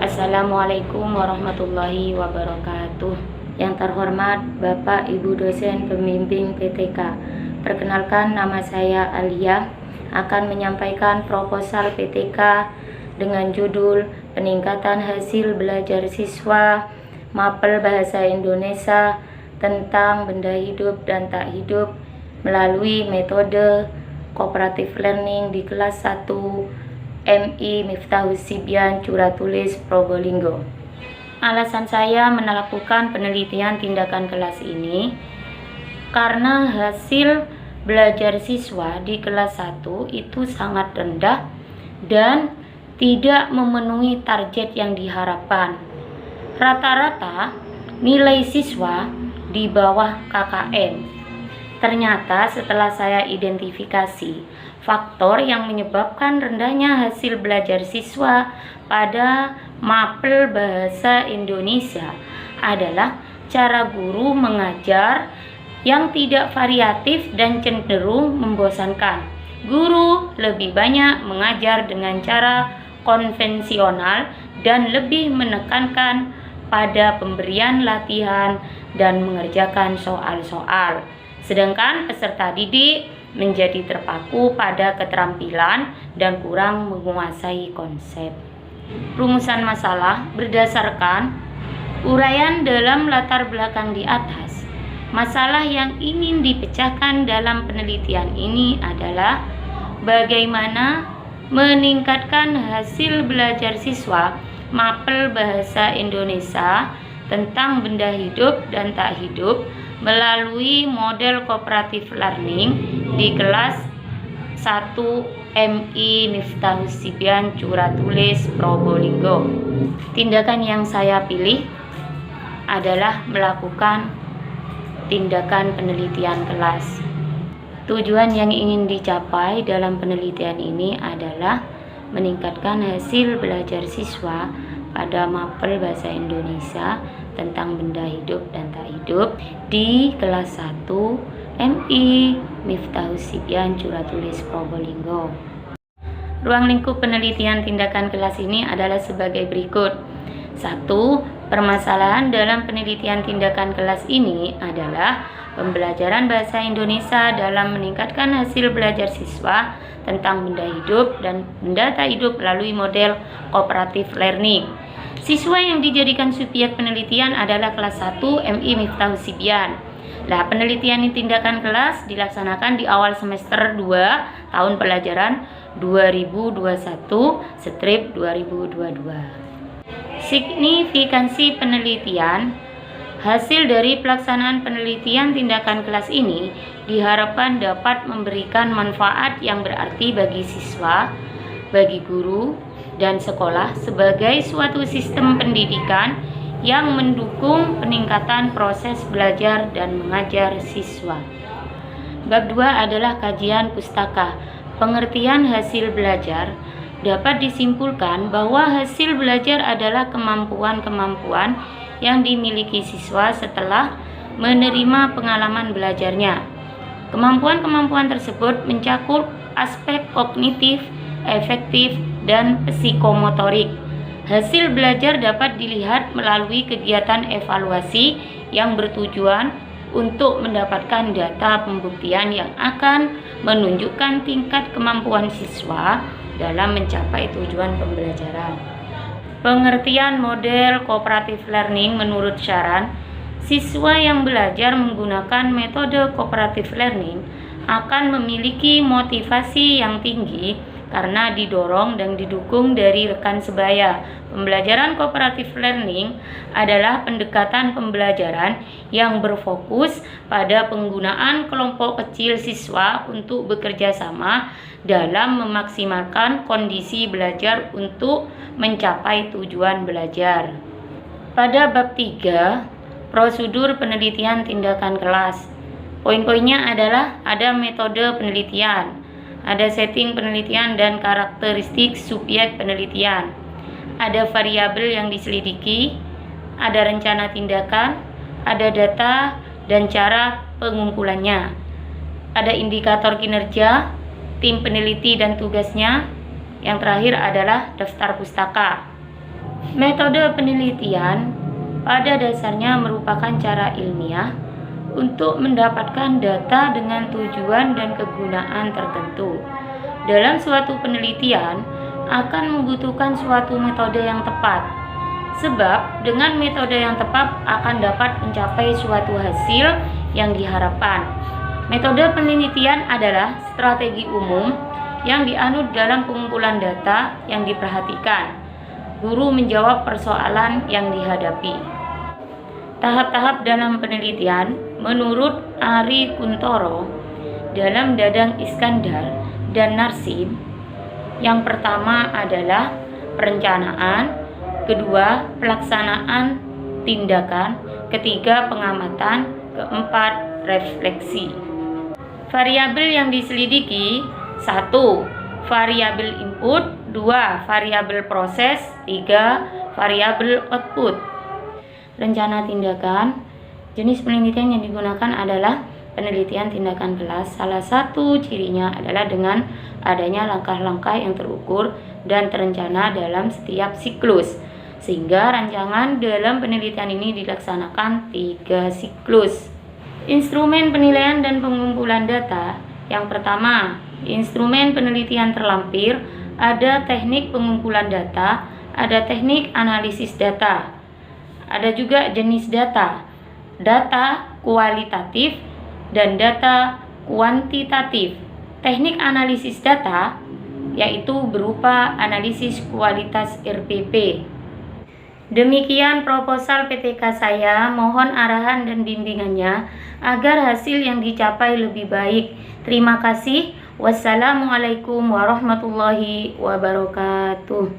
Assalamualaikum warahmatullahi wabarakatuh. Yang terhormat Bapak Ibu dosen pembimbing PTK, perkenalkan nama saya Alia, akan menyampaikan proposal PTK dengan judul Peningkatan Hasil Belajar Siswa Mapel Bahasa Indonesia tentang benda hidup dan tak hidup melalui metode cooperative learning di kelas 1 MI Miftahus Sibyan Curatulis Probolinggo. Alasan saya melakukan penelitian tindakan kelas ini karena hasil belajar siswa di kelas 1 itu sangat rendah dan tidak memenuhi target yang diharapkan. Rata-rata nilai siswa di bawah KKM. Ternyata setelah saya identifikasi faktor yang menyebabkan rendahnya hasil belajar siswa pada mapel bahasa Indonesia adalah cara guru mengajar yang tidak variatif dan cenderung membosankan. Guru lebih banyak mengajar dengan cara konvensional dan lebih menekankan pada pemberian latihan dan mengerjakan soal-soal. Sedangkan peserta didik menjadi terpaku pada keterampilan dan kurang menguasai konsep. Rumusan masalah berdasarkan uraian dalam latar belakang di atas. Masalah yang ingin dipecahkan dalam penelitian ini adalah bagaimana meningkatkan hasil belajar siswa mapel bahasa Indonesia tentang benda hidup dan tak hidup melalui model cooperative learning di kelas 1 MI Miftahus Sibyan Curatulis Probolinggo. Tindakan yang saya pilih adalah melakukan tindakan penelitian kelas. Tujuan yang ingin dicapai dalam penelitian ini adalah meningkatkan hasil belajar siswa pada mapel bahasa Indonesia tentang benda hidup dan tak hidup di kelas 1 MI Miftahus Sibyan Curatulis Probolinggo. Ruang lingkup penelitian tindakan kelas ini adalah sebagai berikut. 1. Permasalahan dalam penelitian tindakan kelas ini adalah pembelajaran bahasa Indonesia dalam meningkatkan hasil belajar siswa tentang benda hidup dan benda tak hidup melalui model cooperative learning. Siswa yang dijadikan subjek penelitian adalah kelas 1 MI Miftahus Sibyan. Nah, penelitian tindakan kelas dilaksanakan di awal semester 2 tahun pelajaran 2021/2022. Signifikansi penelitian. Hasil dari pelaksanaan penelitian tindakan kelas ini diharapkan dapat memberikan manfaat yang berarti bagi siswa, bagi guru, dan sekolah sebagai suatu sistem pendidikan yang mendukung peningkatan proses belajar dan mengajar siswa. Bab 2 adalah kajian pustaka. Pengertian hasil belajar dapat disimpulkan bahwa hasil belajar adalah kemampuan-kemampuan yang dimiliki siswa setelah menerima pengalaman belajarnya. Kemampuan-kemampuan tersebut mencakup aspek kognitif, efektif, dan psikomotorik. Hasil belajar dapat dilihat melalui kegiatan evaluasi yang bertujuan untuk mendapatkan data pembuktian yang akan menunjukkan tingkat kemampuan siswa dalam mencapai tujuan pembelajaran. Pengertian model cooperative learning menurut Sharan, siswa yang belajar menggunakan metode cooperative learning akan memiliki motivasi yang tinggi karena didorong dan didukung dari rekan sebaya. Pembelajaran cooperative learning adalah pendekatan pembelajaran yang berfokus pada penggunaan kelompok kecil siswa untuk bekerja sama dalam memaksimalkan kondisi belajar untuk mencapai tujuan belajar. Pada bab 3, prosedur penelitian tindakan kelas. Poin-poinnya adalah ada metode penelitian, ada setting penelitian dan karakteristik subjek penelitian, ada variabel yang diselidiki, ada rencana tindakan, ada data dan cara pengumpulannya, ada indikator kinerja, tim peneliti dan tugasnya, Yang terakhir adalah daftar pustaka. Metode penelitian pada dasarnya merupakan cara ilmiah untuk mendapatkan data dengan tujuan dan kegunaan tertentu. Dalam suatu penelitian akan membutuhkan suatu metode yang tepat, sebab dengan metode yang tepat akan dapat mencapai suatu hasil yang diharapkan. Metode penelitian adalah strategi umum yang dianut dalam pengumpulan data yang diperhatikan. Guru menjawab persoalan yang dihadapi. Tahap-tahap dalam penelitian menurut Ari Kuntoro dalam Dadang Iskandar dan Narsim. Yang pertama adalah perencanaan, kedua pelaksanaan tindakan, ketiga pengamatan, keempat refleksi. Variabel yang diselidiki: 1. Variabel input, 2. Variabel proses, 3. Variabel output. Rencana tindakan. Jenis penelitian yang digunakan adalah penelitian tindakan kelas. Salah satu cirinya adalah dengan adanya langkah-langkah yang terukur dan terencana dalam setiap siklus, sehingga rancangan dalam penelitian ini dilaksanakan 3 siklus. Instrumen penilaian dan pengumpulan data. Yang pertama, instrumen penelitian terlampir. Ada teknik pengumpulan data, ada teknik analisis data, ada juga jenis data, data kualitatif dan data kuantitatif. Teknik analisis data yaitu berupa analisis kualitas RPP. Demikian proposal PTK saya, mohon arahan dan bimbingannya agar hasil yang dicapai lebih baik. Terima kasih. Wassalamualaikum warahmatullahi wabarakatuh.